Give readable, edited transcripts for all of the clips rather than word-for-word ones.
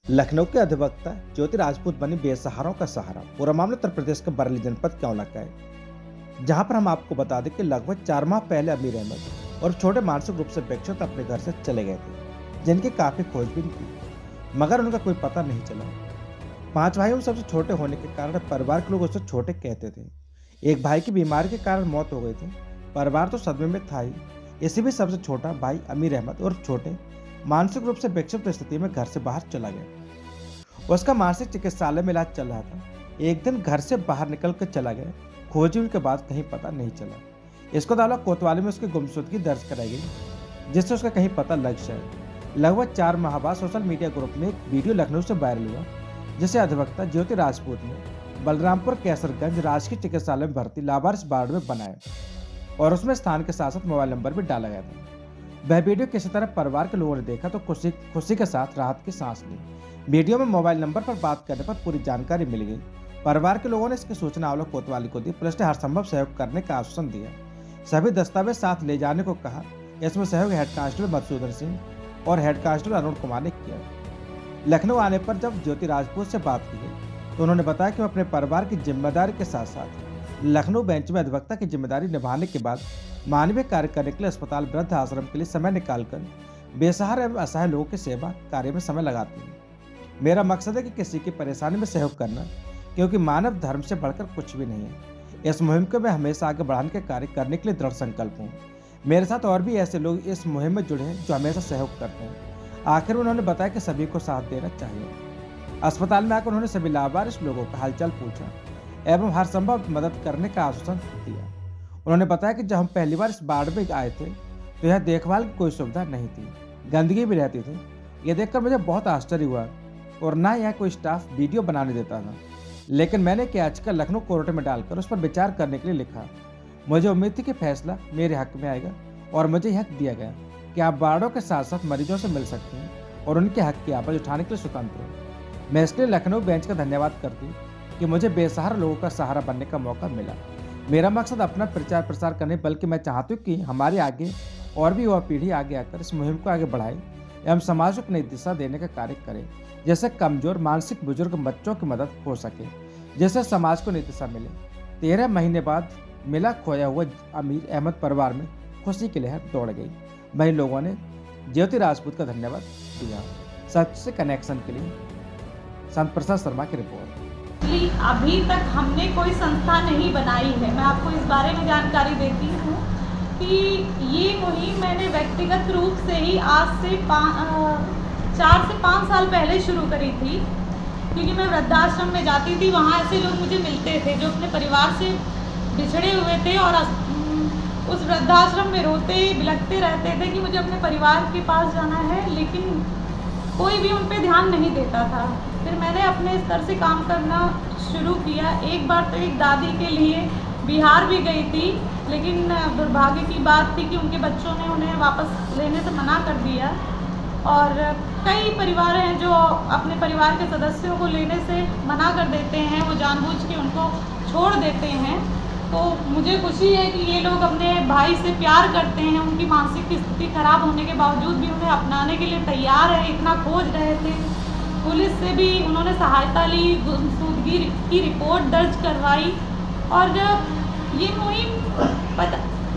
लखनऊ के अधिवक्ता ज्योति राजपूत बनी बेसहारों का सहारा। पूरा मामला उत्तर प्रदेश के बरेली जनपद क्योंला का है, जहां पर हम आपको बता दें कि लगभग 4 माह पहले अमीर अहमद और छोटे मानसिक रूप से विक्षिप्त अपने घर से चले गए थे, जिनकी काफी खोजबीन की, मगर उनका कोई पता नहीं चला। 5 भाइयों में सबसे छोटे होने के कारण परिवार के लोग उसे छोटे कहते थे। एक भाई की बीमारी के कारण मौत हो गई थी। परिवार तो सदमे में था ही। इसी भी सबसे छोटा भाई अमीर अहमद और छोटे मानसिक रूप से विक्षिप्त स्थिति में घर से बाहर चला गया। उसका मानसिक चिकित्सालय में इलाज चल रहा था। एक दिन घर से बाहर निकल कर चला गया। खोजबीन के बाद कहीं पता नहीं चला। इसको अदालत कोतवाली में उसकी गुमशुदगी दर्ज कराई गई, जिससे उसका कहीं पता लग जाए। लगभग 4 माह बाद सोशल मीडिया ग्रुप में एक वीडियो लखनऊ से वायरल हुआ, जिसे अधिवक्ता ज्योति राजपूत ने बलरामपुर कैसरगंज राजकीय चिकित्सालय में भर्ती लावारिस वार्ड में बनाया और उसमें स्थान के साथ साथ मोबाइल नंबर भी डाला गया था। वह वीडियो किसी तरह परिवार के लोगों ने देखा तो खुशी के साथ राहत की सांस ली। वीडियो में मोबाइल नंबर पर बात करने पर पूरी जानकारी मिल गई। परिवार के लोगों ने इसकी सूचना अवलोक कोतवाली को दी। पुलिस ने हर संभव सहयोग करने का आश्वासन दिया। सभी दस्तावेज साथ ले जाने को कहा। इसमें सहयोग हेड कांस्टेबल मधुसूदन सिंह और हेड कांस्टेबल अरुण कुमार ने किया। लखनऊ आने पर जब ज्योति राजपूत से बात की गई तो उन्होंने बताया कि वो अपने परिवार की जिम्मेदारी के साथ साथ लखनऊ बेंच में अधिवक्ता की जिम्मेदारी निभाने के बाद मानवीय कार्य करने के लिए अस्पताल वृद्ध आश्रम के लिए समय निकालकर बेसहारा एवं असहाय लोगों की सेवा कार्य में समय लगाती है। मेरा मकसद है कि किसी की परेशानी में सहयोग करना, क्योंकि मानव धर्म से बढ़कर कुछ भी नहीं है। इस मुहिम को मैं हमेशा आगे बढ़ाने के कार्य करने के लिए दृढ़ संकल्प हूँ। मेरे साथ और भी ऐसे लोग इस मुहिम में जुड़े हैं जो हमेशा सहयोग करते हैं। आखिर में उन्होंने बताया कि सभी को साथ देना चाहिए। अस्पताल में आकर उन्होंने सभी लावारिस लोगों का हालचाल पूछा एवं हर संभव मदद करने का आश्वासन दिया। उन्होंने बताया कि जब हम पहली बार इस वार्ड में आए थे तो यह देखभाल की कोई सुविधा नहीं थी, गंदगी भी रहती थी। यह देखकर मुझे बहुत आश्चर्य हुआ और ना यह कोई स्टाफ वीडियो बनाने देता था। लेकिन मैंने एक याचिका लखनऊ कोर्ट में डालकर उस पर विचार करने के लिए लिखा। मुझे उम्मीद थी कि फैसला मेरे हक में आएगा और मुझे यह हक दिया गया कि आप वार्डों के साथ साथ मरीजों से मिल सकते हैं और उनके हक की आवाज़ उठाने के लिए स्वतंत्र हो। मैं इसके लिए लखनऊ बेंच का धन्यवाद करती हूँ कि मुझे बेसहारा लोगों का सहारा बनने का मौका मिला। मेरा मकसद अपना प्रचार प्रसार करने बल्कि मैं चाहती हूँ कि हमारे आगे और भी युवा पीढ़ी आगे आकर इस मुहिम को आगे बढ़ाए एवं समाज को नई दिशा देने का कार्य करे, जैसे कमजोर मानसिक बुजुर्ग बच्चों की मदद हो सके, जैसे समाज को नई दिशा मिले। 13 महीने बाद मिला खोया हुआ अमीर अहमद परिवार में खुशी की लहर दौड़ गई। वहीं लोगों ने ज्योति राजपूत का धन्यवाद दिया। सच से कनेक्शन के लिए संत प्रसाद शर्मा की रिपोर्ट। अभी तक हमने कोई संस्था नहीं बनाई है। मैं आपको इस बारे में जानकारी देती हूँ कि ये मुहिम मैंने व्यक्तिगत रूप से ही आज से 4 से 5 साल पहले शुरू करी थी, क्योंकि मैं वृद्धाश्रम में जाती थी। वहाँ ऐसे लोग मुझे मिलते थे जो अपने परिवार से बिछड़े हुए थे और उस वृद्धाश्रम में रोते बिलखते रहते थे कि मुझे अपने परिवार के पास जाना है, लेकिन कोई भी उन पर ध्यान नहीं देता था। फिर मैंने अपने स्तर से काम करना शुरू किया। एक बार तो एक दादी के लिए बिहार भी गई थी, लेकिन दुर्भाग्य की बात थी कि उनके बच्चों ने उन्हें वापस लेने से मना कर दिया। और कई परिवार हैं जो अपने परिवार के सदस्यों को लेने से मना कर देते हैं, वो जानबूझ के उनको छोड़ देते हैं। तो मुझे खुशी है कि ये लोग अपने भाई से प्यार करते हैं। उनकी मानसिक स्थिति खराब होने के बावजूद भी उन्हें अपनाने के लिए तैयार है। इतना खोज रहे थे, पुलिस से भी उन्होंने सहायता ली, गुमशुदगी की रिपोर्ट दर्ज करवाई। और ये मुहिम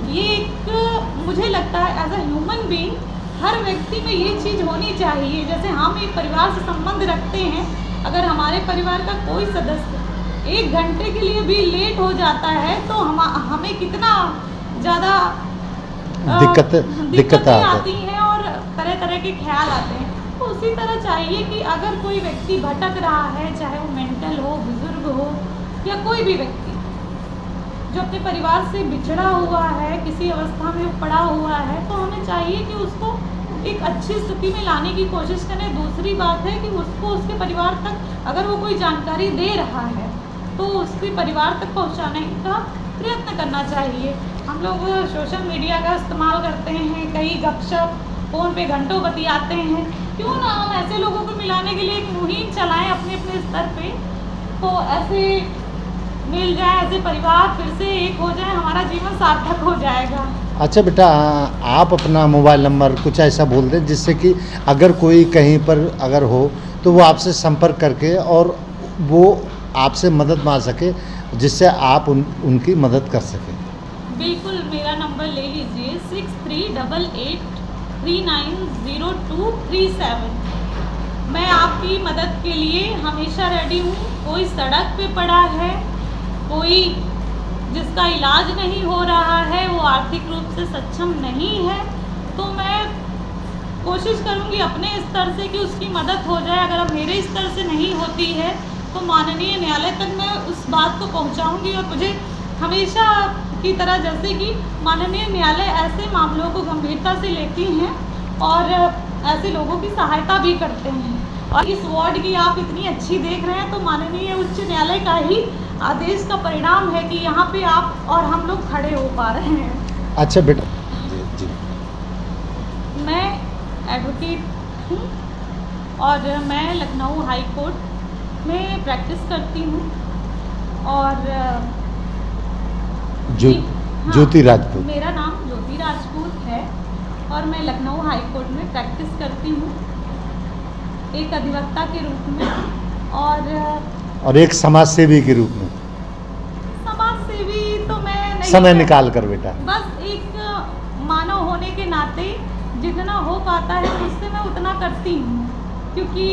ये एक मुझे लगता है एज अ ह्यूमन बीइंग हर व्यक्ति में ये चीज़ होनी चाहिए। जैसे हम एक परिवार से संबंध रखते हैं, अगर हमारे परिवार का कोई सदस्य 1 घंटे के लिए भी लेट हो जाता है तो हमें कितना ज़्यादा दिक्कतें आती हैं और तरह तरह के ख्याल आते हैं। तो उसी तरह चाहिए कि अगर कोई व्यक्ति भटक रहा है, चाहे वो मेंटल हो, बुजुर्ग हो या कोई भी व्यक्ति जो अपने परिवार से बिछड़ा हुआ है, किसी अवस्था में पड़ा हुआ है, तो हमें चाहिए कि उसको एक अच्छी स्थिति में लाने की कोशिश करें। दूसरी बात है कि उसको उसके परिवार तक अगर वो कोई जानकारी दे रहा है तो उसके परिवार तक पहुंचाने का प्रयत्न करना चाहिए। हम लोग सोशल मीडिया का इस्तेमाल करते हैं, कई गपशप फ़ोन पे घंटों बतियाते हैं। क्यों ना हम ऐसे लोगों को मिलाने के लिए एक मुहिम चलाएं अपने अपने स्तर पे, तो ऐसे मिल जाए, ऐसे परिवार फिर से एक हो जाए, हमारा जीवन सार्थक हो जाएगा। अच्छा बेटा, आप अपना मोबाइल नंबर कुछ ऐसा बोल दें जिससे कि अगर कोई कहीं पर अगर हो तो वो आपसे संपर्क करके और वो आपसे मदद मांग सके, जिससे आप उनकी मदद कर सकें। बिल्कुल, मेरा नंबर ले लीजिए 6388390237। मैं आपकी मदद के लिए हमेशा रेडी हूँ। कोई सड़क पे पड़ा है, कोई जिसका इलाज नहीं हो रहा है, वो आर्थिक रूप से सक्षम नहीं है, तो मैं कोशिश करूँगी अपने स्तर से कि उसकी मदद हो जाए। अगर अब मेरे स्तर से नहीं होती है तो माननीय न्यायालय तक मैं उस बात को पहुँचाऊँगी। और मुझे हमेशा की तरह, जैसे कि माननीय न्यायालय ऐसे मामलों को गंभीरता से लेती हैं और ऐसे लोगों की सहायता भी करते हैं। और इस वार्ड की आप इतनी अच्छी देख रहे हैं, तो माननीय उच्च न्यायालय का ही आदेश का परिणाम है कि यहाँ पे आप और हम लोग खड़े हो पा रहे हैं। अच्छा बेटा जी, मैं एडवोकेट हूँ और मैं लखनऊ हाई कोर्ट में प्रैक्टिस करती हूँ। और ज्योति राजपूत। मेरा नाम ज्योति राजपूत है और मैं लखनऊ हाई कोर्ट में प्रैक्टिस करती हूँ एक अधिवक्ता के रूप में और एक समाज सेवी के रूप में। समाज सेवी तो मैं नहीं, समय निकाल कर बेटा, बस एक मानव होने के नाते जितना हो पाता है उससे मैं उतना करती हूँ, क्योंकि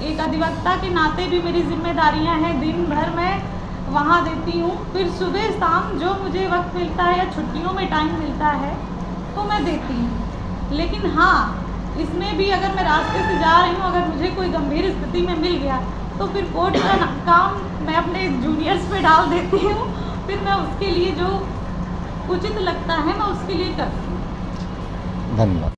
एक अधिवक्ता के नाते भी मेरी जिम्मेदारियाँ हैं। दिन भर मैं वहाँ देती हूँ, फिर सुबह शाम जो मुझे वक्त मिलता है या छुट्टियों में टाइम मिलता है तो मैं देती हूँ। लेकिन हाँ, इसमें भी अगर मैं रास्ते से जा रही हूँ, अगर मुझे कोई गंभीर स्थिति में मिल गया तो फिर कोर्ट का काम मैं अपने जूनियर्स पे डाल देती हूँ। फिर मैं उसके लिए जो उचित लगता है मैं उसके लिए करती हूँ। धन्यवाद।